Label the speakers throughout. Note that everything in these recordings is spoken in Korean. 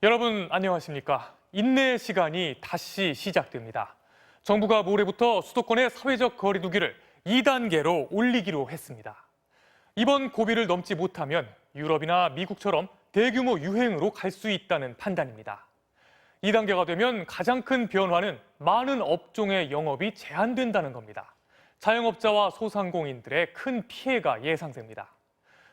Speaker 1: 여러분 안녕하십니까? 인내의 시간이 다시 시작됩니다. 정부가 모레부터 수도권의 사회적 거리 두기를 2단계로 올리기로 했습니다. 이번 고비를 넘지 못하면 유럽이나 미국처럼 대규모 유행으로 갈 수 있다는 판단입니다. 2단계가 되면 가장 큰 변화는 많은 업종의 영업이 제한된다는 겁니다. 자영업자와 소상공인들의 큰 피해가 예상됩니다.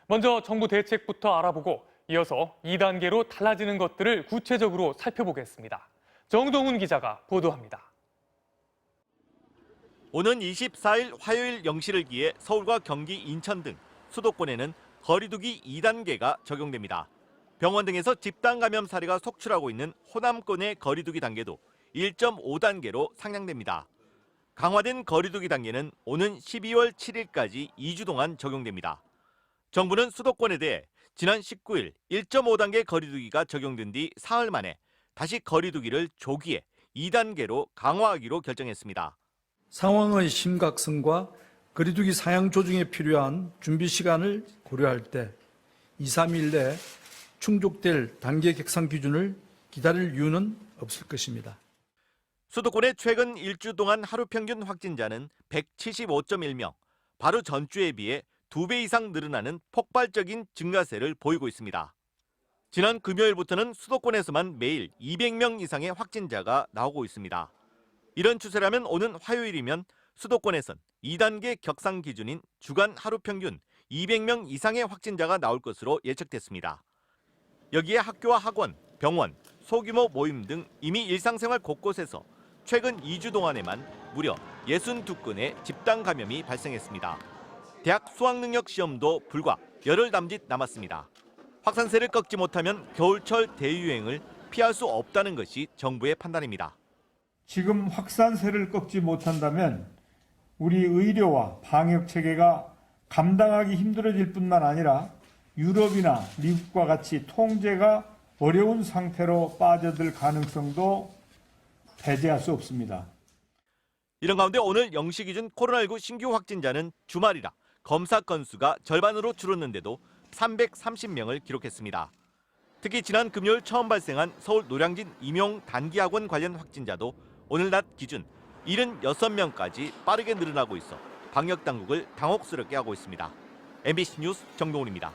Speaker 1: 먼저 정부 대책부터 알아보고 이어서 2단계로 달라지는 것들을 구체적으로 살펴보겠습니다. 정동훈 기자가 보도합니다.
Speaker 2: 오는 24일 화요일 0시를 기해 서울과 경기, 인천 등 수도권에는 거리두기 2단계가 적용됩니다. 병원 등에서 집단 감염 사례가 속출하고 있는 호남권의 거리두기 단계도 1.5단계로 상향됩니다. 강화된 거리두기 단계는 오는 12월 7일까지 2주 동안 적용됩니다. 정부는 수도권에 대해 지난 19일 1.5단계 거리두기가 적용된 뒤 사흘 만에 다시 거리두기를 조기에 2단계로 강화하기로 결정했습니다.
Speaker 3: 상황의 심각성과 거리두기 상향 조정에 필요한 준비 시간을 고려할 때 2, 3일 내에 충족될 단계 객상 기준을 기다릴 이유는 없을 것입니다.
Speaker 2: 수도권의 최근 일주 동안 하루 평균 확진자는 175.1명, 바로 전주에 비해 2배 이상 늘어나는 폭발적인 증가세를 보이고 있습니다. 지난 금요일부터는 수도권에서만 매일 200명 이상의 확진자가 나오고 있습니다. 이런 추세라면 오는 화요일이면 수도권에선 2단계 격상 기준인 주간 하루 평균 200명 이상의 확진자가 나올 것으로 예측됐습니다. 여기에 학교와 학원, 병원, 소규모 모임 등 이미 일상생활 곳곳에서 최근 2주 동안에만 무려 62건의 집단 감염이 발생했습니다. 대학 수학능력 시험도 불과 열흘 남짓 남았습니다. 확산세를 꺾지 못하면 겨울철 대유행을 피할 수 없다는 것이 정부의 판단입니다.
Speaker 4: 지금 확산세를 꺾지 못한다면 우리 의료와 방역 체계가 감당하기 힘들어질 뿐만 아니라 유럽이나 미국과 같이 통제가 어려운 상태로 빠져들 가능성도 배제할 수 없습니다.
Speaker 2: 이런 가운데 오늘 0시 기준 코로나19 신규 확진자는 주말이라 검사 건수가 절반으로 줄었는데도 330명을 기록했습니다. 특히 지난 금요일 처음 발생한 서울 노량진 임용 단기학원 관련 확진자도 오늘 낮 기준 76명까지 빠르게 늘어나고 있어 방역당국을 당혹스럽게 하고 있습니다. MBC 뉴스 정동훈입니다.